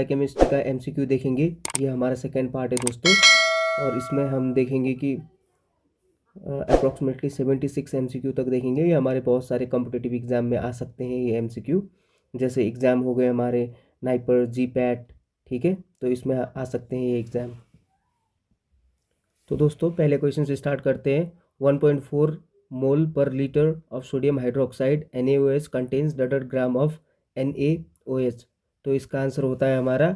Chemistry का MCQ देखेंगे। ये हमारा सेकेंड पार्ट है दोस्तों, और इसमें हम देखेंगे कि अप्रॉक्सीमेटली 76 एमसीक्यू तक देखेंगे। ये हमारे बहुत सारे कॉम्पिटिटिव एग्ज़ाम में आ सकते हैं ये एमसीक्यू। जैसे एग्ज़ाम हो गए हमारे नाइपर, जी पैट, ठीक है, तो इसमें आ सकते हैं ये एग्ज़ाम। तो दोस्तों पहले क्वेश्चन से स्टार्ट करते हैं। 1.4 मोल पर litre of sodium hydroxide NaOH contains dotted gram of NaOH। तो इसका आंसर होता है हमारा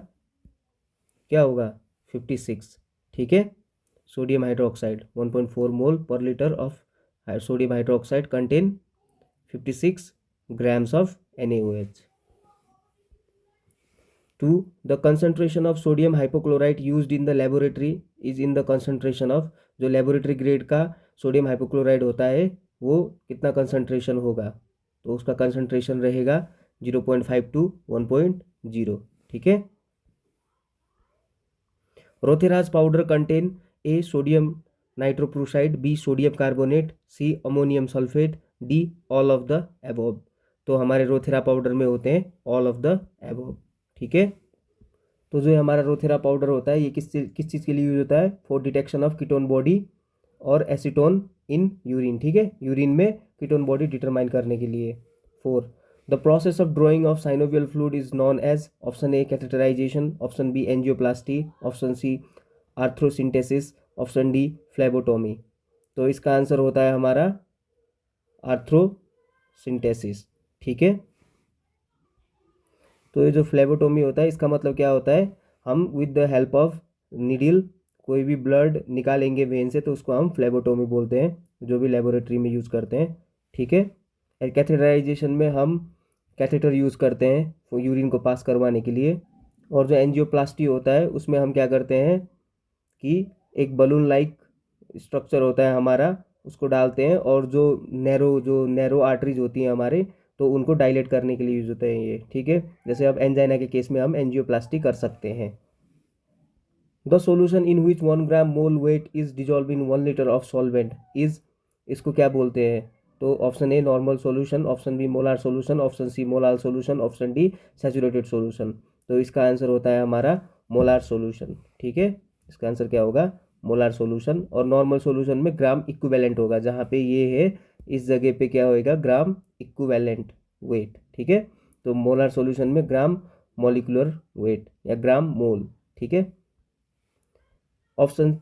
क्या होगा 56, ठीक है। सोडियम हाइड्रोक्साइड 1.4 मोल पर litre of sodium hydroxide contain 56 grams of NaOH. 2. The concentration of sodium hypochlorite used in the laboratory is in the concentration of, जो लेबोरेटरी ग्रेड का सोडियम हाइपोक्लोराइड होता है वो कितना कंसंट्रेशन होगा, तो उसका कंसंट्रेशन रहेगा 0.5 to 1.0, ठीक है। Rothera's powder contain A sodium nitrochloride, B sodium carbonate, C ammonium sulphate, D all of the above. तो हमारे रोथेरा पाउडर में होते हैं ऑल ऑफ द एबोव, ठीक है। तो जो हमारा रोथेरा पाउडर होता है ये किस चीज़ के लिए यूज होता है, for detection of ketone body और एसीटोन इन यूरिन, ठीक है, यूरिन में कीटोन बॉडी डिटरमाइन करने के लिए। 4. The process of drawing of synovial fluid is known as, option A catheterisation, option B angioplasty, option C arthrocentesis, option D phlebotomy. तो इसका answer होता है हमारा आर्थ्रोसिंथेसिस, ठीक है। तो ये जो फ्लेबोटोमी होता है इसका मतलब क्या होता है, हम with the help of needle कोई भी ब्लड निकालेंगे वेन से तो उसको हम फ्लेबोटोमी बोलते हैं, जो भी लेबोरेटरी में यूज़ करते हैं, ठीक है। कैथेटराइजेशन में हम कैथेटर यूज़ करते हैं वो यूरिन को पास करवाने के लिए। और जो एंजियोप्लास्टी होता है उसमें हम क्या करते हैं कि एक बलून लाइक स्ट्रक्चर होता है हमारा, उसको डालते हैं और जो नैरो आर्टरीज होती हैं हमारे, तो उनको डायलेट करने के लिए यूज होते हैं ये, ठीक है। जैसे अब एंजाइना के केस में हम एंजियोप्लास्टी कर सकते हैं। The solution in which 1 gram mole weight is dissolve in 1 litre of solvent is, इसको क्या बोलते हैं, तो option A normal solution, option B molar solution, option C molar solution, option D saturated solution. तो इसका आंसर होता है हमारा मोलार सोल्यूशन, ठीक है। इसका आंसर क्या होगा, मोलार सोल्यूशन। और नॉर्मल सोल्यूशन में ग्राम इक्विवेलेंट होगा, जहाँ पे ये है इस जगह पे क्या होएगा, ग्राम इक्विवेलेंट वेट, ठीक है। तो मोलार सॉल्यूशन में ग्राम मॉलिक्यूलर वेट या ग्राम मोल, ठीक है। Option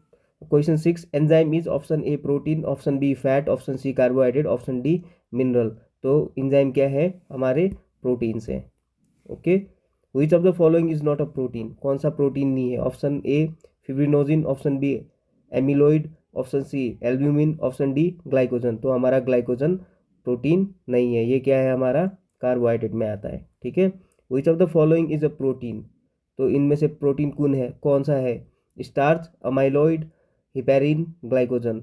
question 6, enzyme is, option A protein, option B fat, option C carbohydrate, option D mineral. तो एंजाइम क्या है, हमारे प्रोटीन्स हैं, okay. Which of the following is not a protein, कौन सा प्रोटीन नहीं है, option A fibrinogen, option B amyloid, option C albumin, option D glycogen. तो हमारा ग्लाइकोजन प्रोटीन नहीं है, ये क्या है हमारा कार्बोहाइड्रेट में आता है, ठीक है। Which of the following is a protein, तो इनमें से प्रोटीन कौन सा है, स्टार्च, अमाइलॉइड, हिपेरिन, ग्लाइकोजन।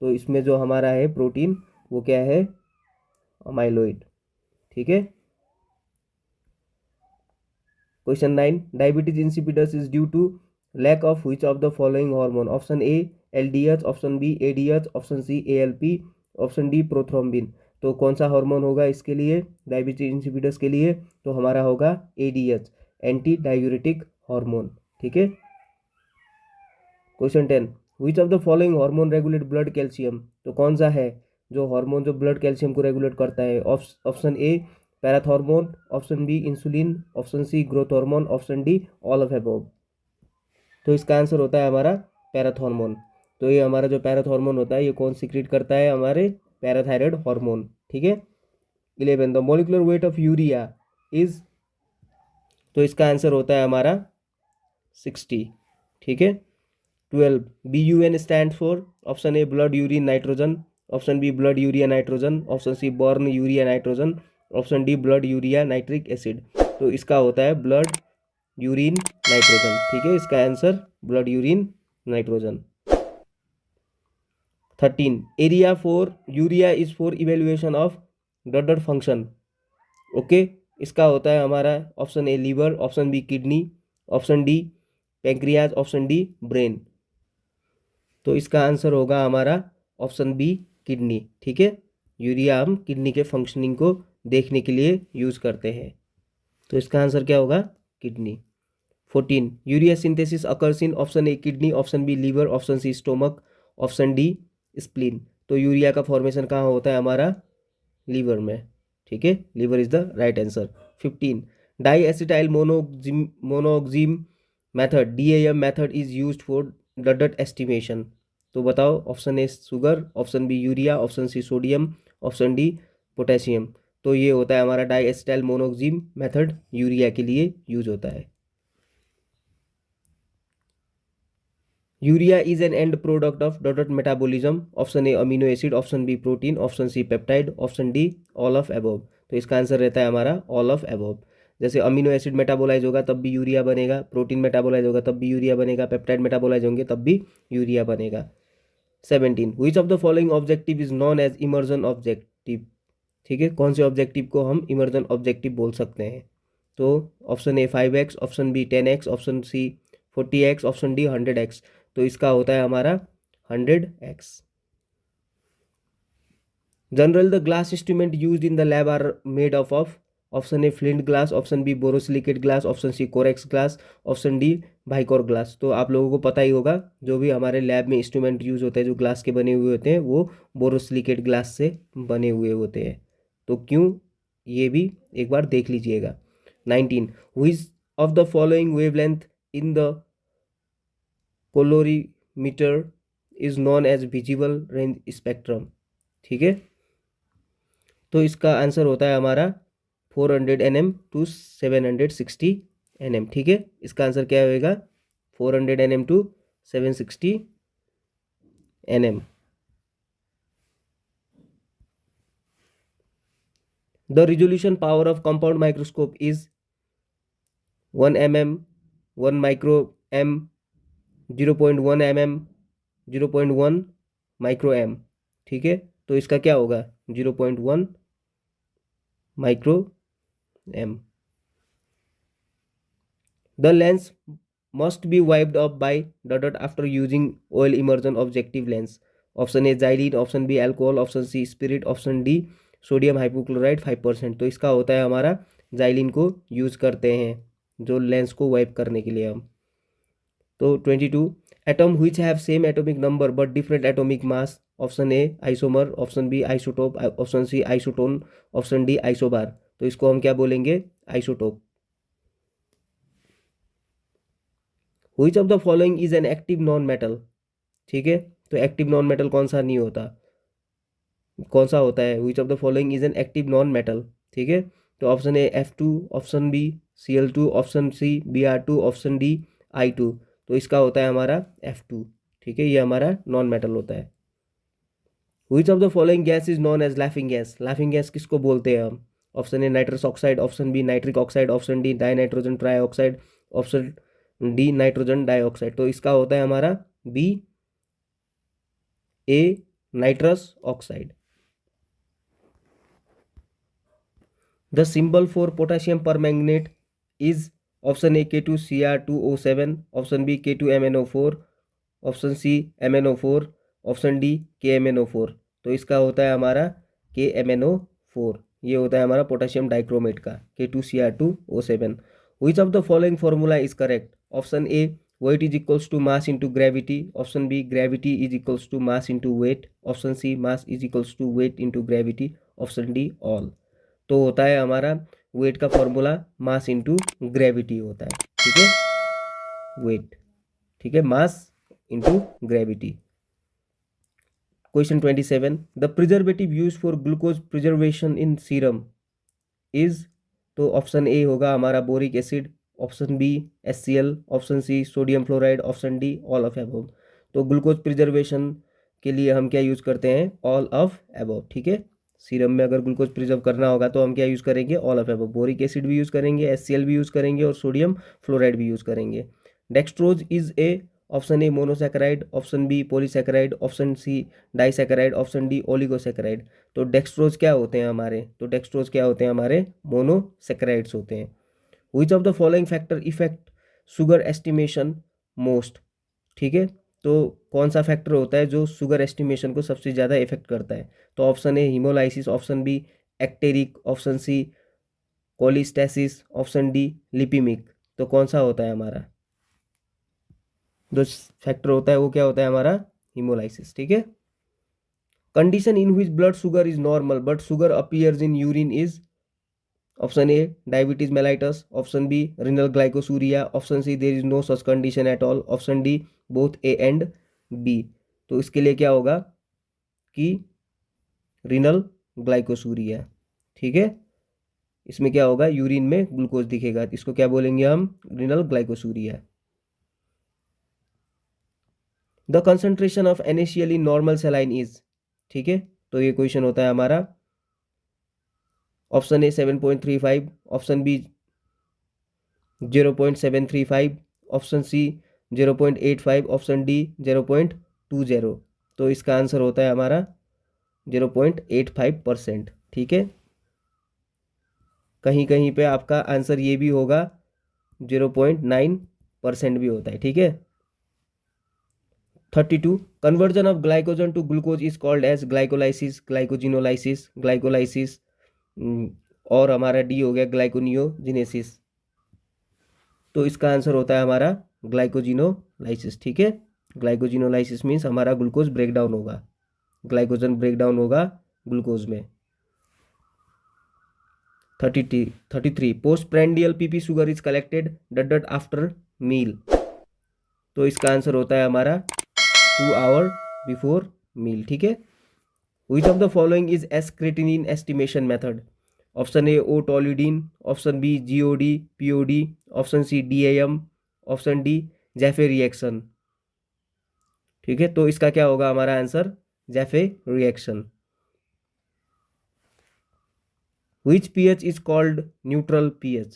तो इसमें जो हमारा है प्रोटीन वो क्या है, अमाइलॉइड, ठीक है। Question 9, diabetes insipidus is due to lack of which of the following hormone, option A LDH, option B ADH, option C ALP, option D prothrombin. तो कौन सा हार्मोन होगा इसके लिए, डायबिटीज इंसिपिडस के लिए, तो हमारा होगा ADH, एंटी डायूरेटिक हार्मोन, ठीक है। Question 10, which of the following hormone regulate blood calcium. तो कौन सा है जो हार्मोन जो ब्लड कैल्शियम को रेगुलेट करता है, option A parathormone, option B insulin, option C growth hormone, option D all of above. तो इसका आंसर होता है हमारा पैराथॉर्मोन। तो ये हमारा जो पैराथॉर्मोन होता है ये कौन सीक्रेट करता है, हमारे पैराथायराइड हार्मोन, ठीक है। 11, the molecular weight of urea is, तो इसका आंसर होता है हमारा 60, ठीक है। 12, BUN stand for, option A blood urine nitrogen, option B blood urea nitrogen, option C born urea nitrogen, option D blood urea nitric acid. तो इसका होता है ब्लड यूरिन नाइट्रोजन, ठीक है। इसका answer blood urine nitrogen. 13, area for urea is for evaluation of dot function, okay. इसका होता है हमारा option A liver, option B kidney, option D pancreas, option D brain. तो इसका आंसर होगा हमारा ऑप्शन बी किडनी, ठीक है। यूरिया हम किडनी के फंक्शनिंग को देखने के लिए यूज़ करते हैं, तो इसका आंसर क्या होगा, kidney. 14 urea synthesis occurs in option A kidney, option B liver, option C stomach, option D spleen. तो यूरिया का फॉर्मेशन कहाँ होता है हमारा, लीवर में, ठीक है, liver is the right answer. 15 di acetyl monoxime method DAM method is used for blood estimation. तो बताओ, option A sugar, option B urea, option C sodium, option D potassium. तो ये होता है हमारा die acetyl monoxime method, urea के लिए use होता है। Urea is an end product of dot metabolism, option A amino acid, option B protein, option C peptide, option D all of above. तो इसका आंसर रहता है हमारा ऑल ऑफ एबोव। जैसे अमीनो एसिड मेटाबोलाइज होगा तब भी यूरिया बनेगा, प्रोटीन मेटाबोलाइज होगा तब भी यूरिया बनेगा, पेप्टाइड मेटाबोलाइज होंगे तब भी यूरिया बनेगा। 17 which of the following objective is known as immersion objective. ठीक है, कौन से ऑब्जेक्टिव को हम इमर्जन ऑब्जेक्टिव बोल सकते हैं। तो option A 5x, option B 10x, option C 40x, option D 100x। तो इसका होता है हमारा 100x। General the glass instrument used in the lab are made of option A flint glass, option B borosilicate glass, option C Corex glass, option D Vycor glass. तो आप लोगों को पता ही होगा, जो भी हमारे लैब में इंस्ट्रूमेंट यूज होते हैं जो ग्लास के बने हुए होते हैं वो बोरोसिलिकेट ग्लास से बने हुए होते हैं। तो क्यों, ये भी एक बार देख लीजिएगा। 19 which of the following wavelength in the colorimeter is known as visible range spectrum. ठीक है, तो इसका आंसर होता है हमारा 400 nm टू 760 nm। ठीक है, इसका आंसर क्या होगा, 400 nm to 760 nm। The resolution power of compound microscope is 1 mm, 1 micro m, 0.1 mm, 0.1 micro M. ठीक है, तो इसका क्या होगा, 0.1 micro M. The lens must be wiped off by dot after using oil immersion objective lens. Option A xylene, option B alcohol, option C spirit, option D sodium hypochlorite 5%। तो इसका होता है हमारा जाइलिन को यूज़ करते हैं जो lens को वाइप करने के लिए हम। तो 22 atom which have same atomic number but different atomic mass. Option A isomer, option B isotope, option C isotone, option D isobar. तो इसको हम क्या बोलेंगे, isotope. Which of the following is an active non metal. ठीक है, तो active non metal कौन सा नहीं होता, कौन सा होता है, which of the following is an active non metal. ठीक है, तो option A F2, option B Cl2, option C Br2, option D I2। तो इसका होता है हमारा F2। ठीक है, ये हमारा नॉन मेटल होता है। Which of the following gas is known as laughing gas. Laughing gas किसको बोलते हैं हम, option A nitrous oxide, option B nitric oxide, option D di nitrogen trioxide, option D nitrogen dioxide. तो इसका होता है हमारा B A nitrous oxide. The symbol for potassium permanganate is option A K2Cr2O7, option B K2MnO4, option C MnO4, option D KMnO4। तो इसका होता है हमारा KMnO4। ये होता है हमारा पोटेशियम डाइक्रोमेट का K2Cr2O7। Which of the following formula is correct. Option A weight is equals to mass into gravity, option B gravity is equals to mass into weight, option C mass is equals to weight into gravity, option D all. तो होता है हमारा wait का formula mass into gravity होता है। ठीक है, weight, ठीक है, mass into gravity. Question 27 the preservative use for glucose preservation in serum is. तो ऑप्शन ए होगा हमारा boric acid, option B HCl, option C sodium fluoride, option D all of above. तो ग्लूकोज प्रिजर्वेशन के लिए हम क्या use करते हैं, ऑल ऑफ एबोव। ठीक है, सीरम में अगर ग्लूकोज प्रिजर्व करना होगा तो हम क्या यूज़ करेंगे, all of above. Boric acid भी यूज़ करेंगे, HCl भी यूज़ करेंगे और सोडियम फ्लोराइड भी यूज़ करेंगे। Dextrose is a, option A monosaccharide, option B polysaccharide, option C disaccharide, option D oligosaccharide. तो डेक्सट्रोज क्या होते हैं हमारे, तो डेक्सट्रोज क्या होते हैं हमारे, मोनोसैकेराइड्स होते हैं। Which of the following factor effect sugar estimation most. ठीक है, तो कौन सा फैक्टर होता है जो शुगर एस्टिमेशन को सबसे ज़्यादा इफेक्ट करता है। तो option A haemolysis, option B icteric, option C cholestasis, option D lipaemic. तो कौन सा होता है हमारा जो फैक्टर होता है वो क्या होता है हमारा हीमोलाइसिस। ठीक है। Condition in which blood sugar is normal but sugar appears in urine is option A diabetes mellitus, option B renal glycosuria, option C there is no such condition at all, option D both A and B. तो इसके लिए क्या होगा कि renal glycosuria. ठीक है। इसमें क्या होगा यूरिन में ग्लूकोज दिखेगा, इसको क्या बोलेंगे हम renal glycosuria. The concentration of NaCl in normal saline is. ठीक है। तो ये क्वेश्चन होता है हमारा option A 7.35, option B 0.735, option C 0.85, option D 0.20। तो इसका आंसर होता है हमारा 0.85%। ठीक है। कहीं कहीं पे आपका आंसर ये भी होगा 0.9% भी होता है। ठीक है। 32 conversion of glycogen to glucose is called as glycolysis, glycogenolysis, glycolysis, और हमारा डी हो गया ग्लाइकोनियोजिनेसिस। तो इसका आंसर होता है हमारा ग्लाइकोजिनोलाइसिस। ठीक है। ग्लाइकोजिनोलाइसिस मीन्स हमारा ग्लूकोज ब्रेकडाउन होगा, ग्लाइकोजन ब्रेकडाउन होगा ग्लूकोज में। 33 post prandial PP sugar is collected dot after meal. तो इसका आंसर होता है हमारा 2 आवर बिफोर मील। ठीक है। Which of the following is creatinine estimation method, option A O toluidine, option B GOD POD, option C DAM, option D Jaffe reaction. ठीक है। तो इसका क्या होगा हमारा answer Jaffe reaction. Which pH is called neutral pH?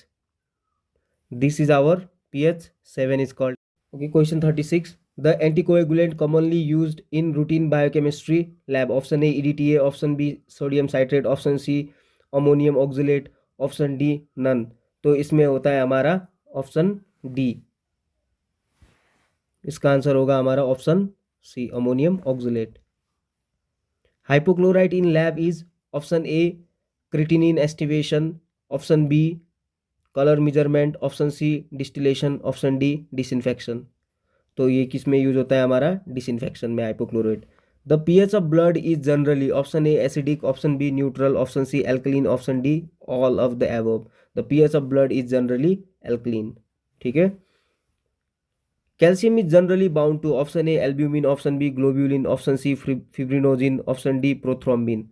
This is our pH 7 is called. Okay, question 36. The anticoagulant commonly used in routine biochemistry lab. Option A EDTA, option B sodium citrate, option C ammonium oxalate, option D none. तो इसमें होता है हमारा option D. इसका answer होगा हमारा option C ammonium oxalate. Hypochlorite in lab is option A creatinine estimation, option B colour measurement, option C distillation, option D disinfection. तो ये किस में यूज होता है हमारा डिसइंफेक्शन में hypochlorite. The pH of blood is generally option A acidic, option B neutral, option C alkaline, option D all of the above. The pH of blood is generally alkaline. ठीक है। Calcium is generally bound to option A albumin, option B globulin, option C fibrinogen, option D prothrombin.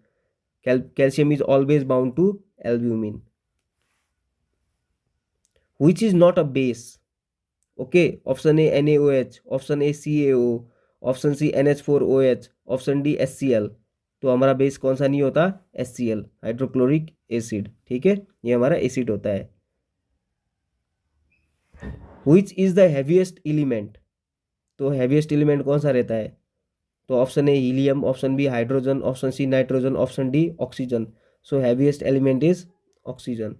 Calcium is always bound to albumin. Which is not a base? Okay, option A NaOH, option A CaO, option C NH4OH, option D HCl। तो हमारा base कौन सा नहीं होता HCl, hydrochloric acid. ठीक है। ये हमारा एसिड होता है। Which is the heaviest element? तो heaviest element कौन सा रहता है? तो option A helium, option B hydrogen, option C nitrogen, option D oxygen. So heaviest element is oxygen.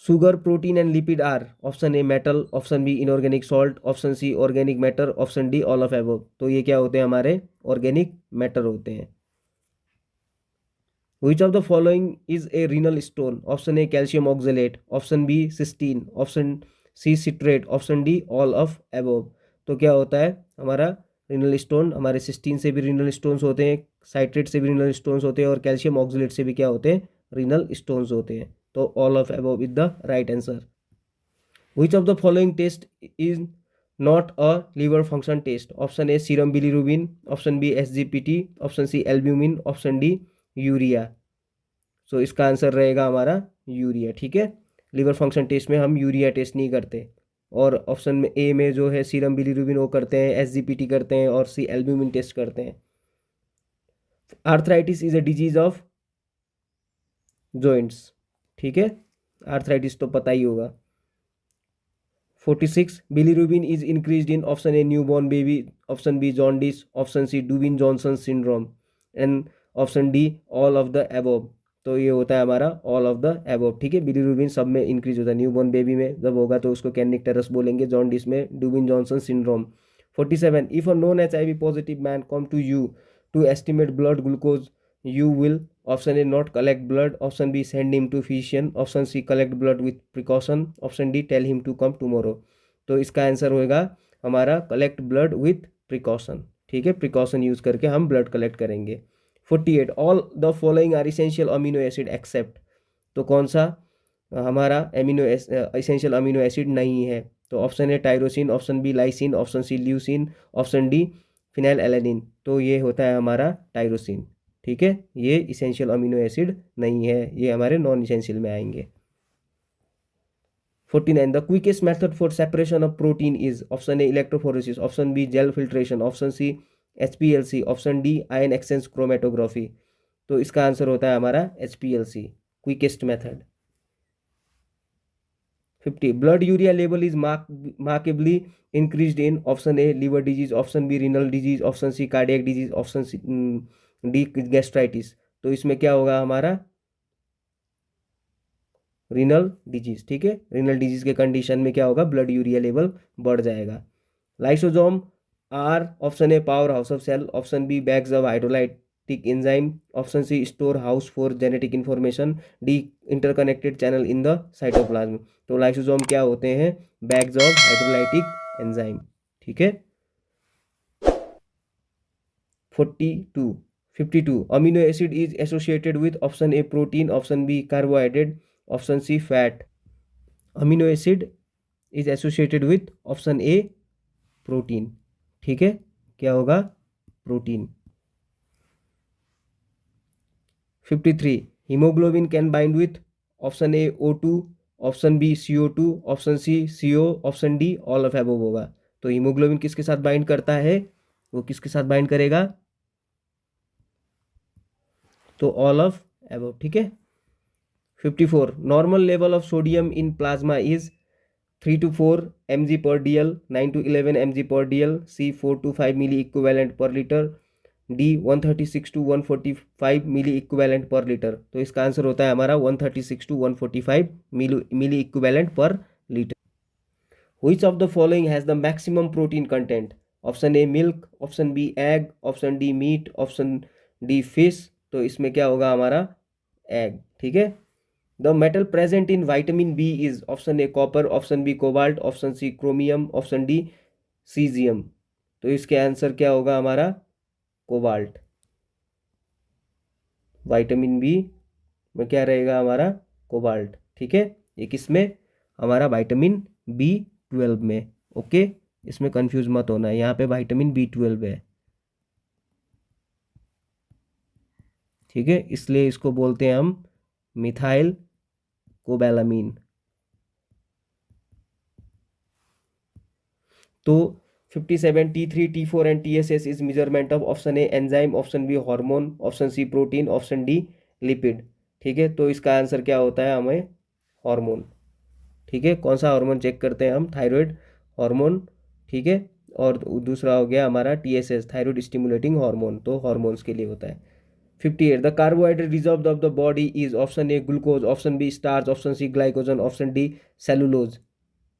Sugar protein and lipid are option A metal, option B inorganic salt, option C organic matter, option D all of above. तो ये क्या होते हैं हमारे organic matter होते हैं। Which of the following is a renal stone? Option A calcium oxalate, option B cysteine, option C citrate, option D all of above। तो क्या होता है हमारा रिनल स्टोन, हमारे सिस्टीन से भी रिनल स्टोन्स होते हैं, साइट्रेट से भी रिनल स्टोन्स होते हैं, और कैल्शियम ऑक्सलेट से भी क्या होते हैं रिनल स्टोन्स होते हैं। तो all of above is the right answer. Which of the following test is not a liver function test? Option A serum bilirubin, option B SGPT, option C albumin, option D urea. So इसका answer रहेगा हमारा urea. ठीक है। Liver function test में हम urea test नहीं करते, और ऑप्शन में ए में जो है सीरम बिलीरुबिन वो करते हैं, SGPT करते हैं, और सी एल्ब्यूमिन टेस्ट करते हैं। Arthritis is a disease of joints. ठीक है। आर्थराइटिस तो पता ही होगा। 46 bilirubin is increased in option A newborn baby, option B jaundice, option C Dubin Johnson syndrome, and option D all of the above. तो ये होता है हमारा ऑल ऑफ द अबव। ठीक है। बिलीरुबिन सब में इंक्रीज होता है, न्यूबॉर्न बेबी में जब होगा तो उसको कैनिकटेरस बोलेंगे, जॉन्डिस में Dubin Johnson syndrome. 47 if a non HIV positive man come to you to estimate blood glucose you will, option A not collect blood, option B send him to physician, option C collect blood with precaution, option D tell him to come tomorrow. तो इसका answer होएगा हमारा collect blood with precaution. ठीक है, precaution use करके हम blood collect करेंगे। 48 all the following are essential amino acid except. तो कौन सा हमारा इसेंशियल अमीनो एसिड नहीं है? तो option A tyrosine, option B lysine, option C leucine, option D phenylalanine. तो ये होता है हमारा टायरोसिन। ठीक है, ये इसेंशियल अमीनो एसिड नहीं है, ये हमारे नॉन इसेंशियल में आएंगे। 49 the quickest method for separation of protein is, option A electrophoresis, option B gel filtration, option C HPLC, option D ion exchange chromatography. तो इसका आंसर होता है हमारा HPLC, quickest method. 50 blood urea level is markedly increased in, option A liver disease, option B renal disease, option C cardiac disease, option C D gastritis. तो इसमें क्या होगा हमारा रीनल डिजीज। ठीक है, रीनल डिजीज के कंडीशन में क्या होगा, ब्लड यूरिया लेवल बढ़ जाएगा। Lysosome are, option A power house of cell, option B bags of hydrolytic enzyme, option C store house for genetic information, D interconnected channel in the cytoplasm. तो lysosome क्या होते हैं, bags of hydrolytic enzyme. ठीक है। 42 52 amino acid is associated with, option A protein, option B carbohydrate, option C fat. Amino acid is associated with, option A protein. ठीक है, क्या होगा, protein. 53 haemoglobin can bind with, option A O2, option B CO2, option C CO, option D all of above होगा। तो haemoglobin किसके साथ bind करता है, वो किसके साथ बाइंड करेगा, तो ऑल ऑफ एबोव। ठीक है। 54 normal level of sodium in plasma is 3 to 4 mg per dl, 9 to 11 mg per dl, C 4 to 5 milli equivalent per liter, D 136 to 145 milliequivalent per litre. तो इसका answer होता है हमारा 136 to 145 milliequivalent per litre. Which of the following has the maximum protein content? Option A milk, option B egg, option D meat, option D fish. तो इसमें क्या होगा हमारा एग। ठीक है। The metal present in vitamin B is, option A copper, option B cobalt, option C chromium, option D caesium. तो इसके answer क्या होगा हमारा कोबाल्ट। विटामिन बी में क्या रहेगा हमारा कोबाल्ट। ठीक है, ये किसमें, हमारा विटामिन B12 में। ओके, इसमें कंफ्यूज मत होना है, यहाँ पे विटामिन B12 है। ठीक है, इसलिए इसको बोलते हैं हम मिथाइल कोबैलामीन। तो 57 T3 T4 and TSS is measurement of, option A enzyme, option B hormone, option C protein, option D lipid. ठीक है, तो इसका आंसर क्या होता है हमें हार्मोन। ठीक है, कौन सा हार्मोन चेक करते हैं हम, थायराइड हार्मोन। ठीक है, और दूसरा हो गया हमारा TSS, थायराइड स्टिमुलेटिंग हार्मोन, तो हार्मोन्स के लिए होता है। 58 the carbohydrate reserve of the body is, option A glucose, option B starch, option C glycogen, option D cellulose.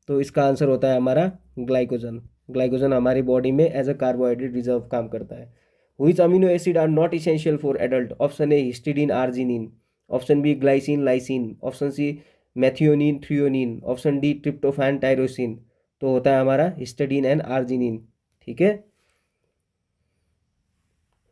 तो इसका आंसर होता है हमारा ग्लाइकोजन। ग्लाइकोजन हमारी बॉडी में एज अ कार्बोहाइड्रेट रिजर्व काम करता है। Which amino acid are not essential for adult, option A histidine arginine, option B glycine lysine, option C methionine threonine, option D tryptophan tyrosine. तो होता है हमारा histidine and arginine. ठीक है।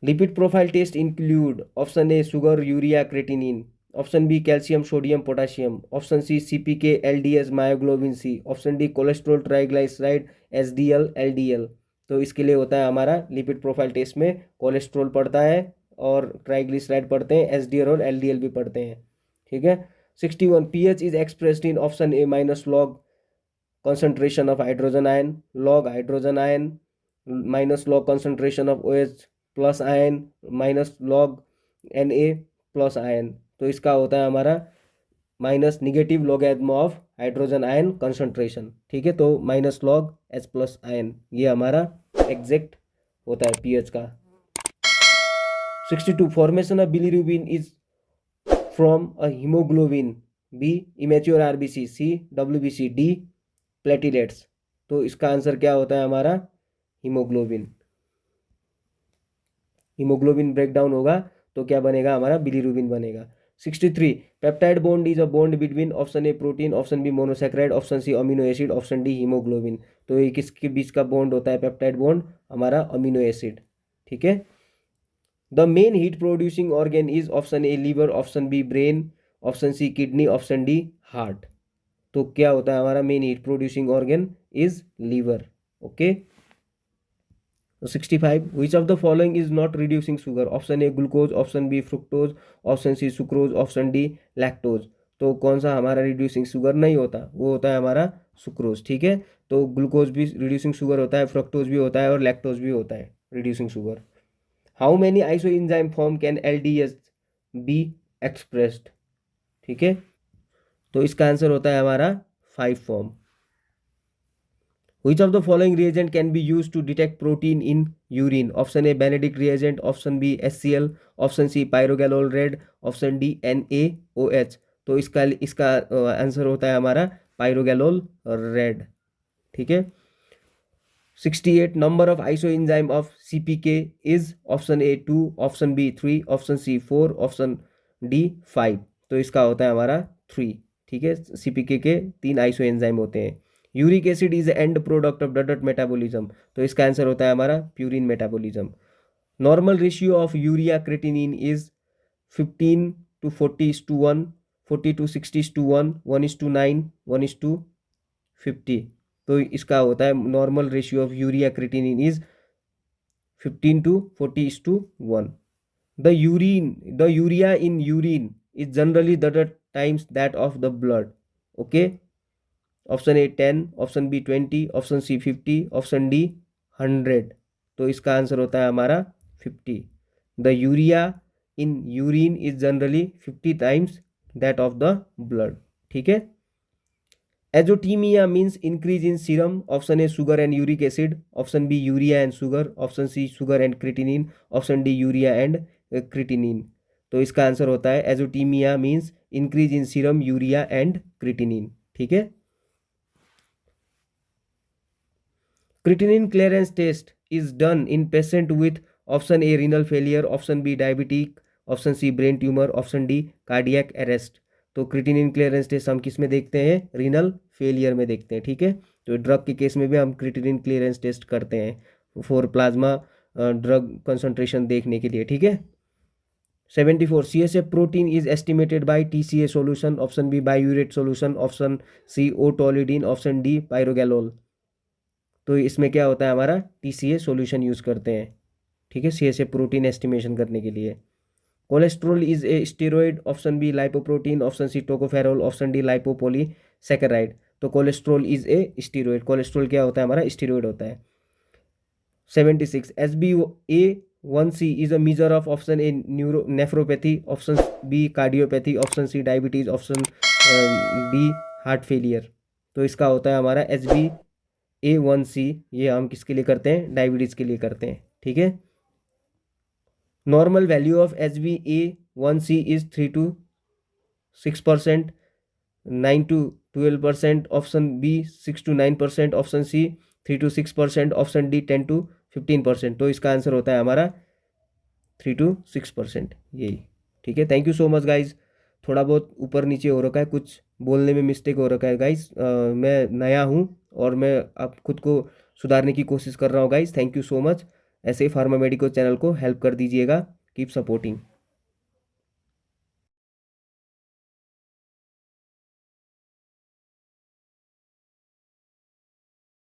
Lipid profile test include, option A sugar urea creatinine, option B calcium sodium potassium, option C CPK LDS myoglobin C, option D cholesterol triglyceride SDL LDL। तो इसके लिए होता है हमारा लिपिड प्रोफाइल टेस्ट में cholesterol पड़ता है और ट्राइग्लिसराइड पढ़ते हैं, SDL और LDL भी पढ़ते हैं। ठीक है। 61 pH is expressed in, option A minus log concentration of hydrogen ion, log hydrogen ion, minus log concentration of OH plus ion, minus log Na plus ion. तो इसका होता है हमारा minus negative logarithm of hydrogen ion concentration. ठीक है, तो minus log H plus ion, ये हमारा एग्जैक्ट होता है pH का। 62 formation of bilirubin is from A haemoglobin, B immature RBC, C WBC, D platelets. तो इसका आंसर क्या होता है हमारा हीमोग्लोबिन। हीमोग्लोबिन ब्रेकडाउन होगा तो क्या बनेगा हमारा, बिलीरुबिन बनेगा। 63, peptide bond is a bond between option A protein, option B monosaccharide, option C amino acid, option D haemoglobin. तो ये किसके बीच का बॉन्ड होता है, पेप्टाइड बॉन्ड, हमारा अमीनो एसिड। ठीक है। The main heat producing organ is option A liver, option B brain, option C kidney, option D heart. तो क्या होता है हमारा main heat producing organ is liver. Okay. 65, which of the following is not reducing sugar, option A glucose, option B fructose, option C sucrose, option D lactose. तो कौन सा हमारा reducing sugar नहीं होता, वो होता है हमारा सुक्रोज। ठीक है। तो ग्लूकोज भी रिड्यूसिंग शुगर होता है, फ्रुक्टोज भी होता है और लैक्टोज भी होता है reducing sugar. How many iso enzyme form can LDS be expressed. ठीक है। तो इसका आंसर होता है हमारा 5 form. Which of the following reagent can be used to detect protein in urine? Option A Benedict reagent, option B HCl, option C pyrogallol red, option D NaOH। तो इसका answer होता है हमारा पायरोगैलोल रेड। ठीक है। 68, number of isoenzyme of CPK is option A 2, option B 3, option C 4, option D 5। तो इसका होता है हमारा 3। ठीक है। CPK के 3 आइसोएंजाइम होते हैं। Uric acid is end product of blood metabolism. तो इसका आंसर होता है हमारा purine metabolism. Normal ratio of urea creatinine is 15:40:1, 40:60:1, 1:9, 1:50। तो इसका होता है normal ratio of urea creatinine is 15:40:1। The urea in urine is generally the times that of the blood. Okay. Option A 10, option B 20, option C 50, option D 100। तो इसका answer होता है हमारा 50। The urea in urine is generally 50 times that of the blood. ठीक है। Azotaemia means increase in serum, option A sugar and uric acid, option B urea and sugar, option C sugar and creatinine, option D urea and creatinine. तो इसका answer होता है azotaemia means increase in serum, urea and creatinine. ठीक है। Creatinine clearance test is done in patient with option A renal failure, option B diabetic, option C brain tumour, option D cardiac arrest. तो creatinine clearance test हम किस में देखते हैं, renal failure में देखते हैं। ठीक है। तो ड्रग के केस में भी हम क्रिटिनिन क्लियरेंस टेस्ट करते हैं फॉर प्लाज्मा ड्रग कंसंट्रेशन देखने के लिए। ठीक है। 74, CSF protein is estimated by TCA solution, option B biuret solution, option C o toluidine, option D pyrogallol. तो इसमें क्या होता है हमारा TCA सॉल्यूशन यूज़ करते हैं। ठीक है। CSF प्रोटीन एस्टिमेशन करने के लिए। Cholesterol is a steroid, option B lipoprotein, option C tocopherol, option D lipopolysaccharide. तो cholesterol is a steroid. Cholesterol क्या होता है हमारा, स्टेरॉइड होता है। 76, HbA1c is a measure of option A nephropathy, option B cardiopathy, option C diabetes, option D heart failure. तो इसका होता है हमारा HbA1c। ये हम किसके लिए करते हैं, डायबिटीज़ के लिए करते हैं। ठीक है। Normal value of HbA1c is 3 to 6%, 9 to 12%, option B 6 to 9%, option C 3 to 6%, option D 10 to 15%। तो इसका आंसर होता है हमारा 3 to 6%, यही। ठीक है। Thank you so much guys. थोड़ा बहुत ऊपर नीचे हो रखा है, कुछ बोलने में मिस्टेक हो रखा है गाइज। मैं नया हूँ और मैं अब खुद को सुधारने की कोशिश कर रहा हूँ guys. Thank you so much. ऐसे ही फार्मा मेडिको चैनल को हेल्प कर दीजिएगा। Keep supporting.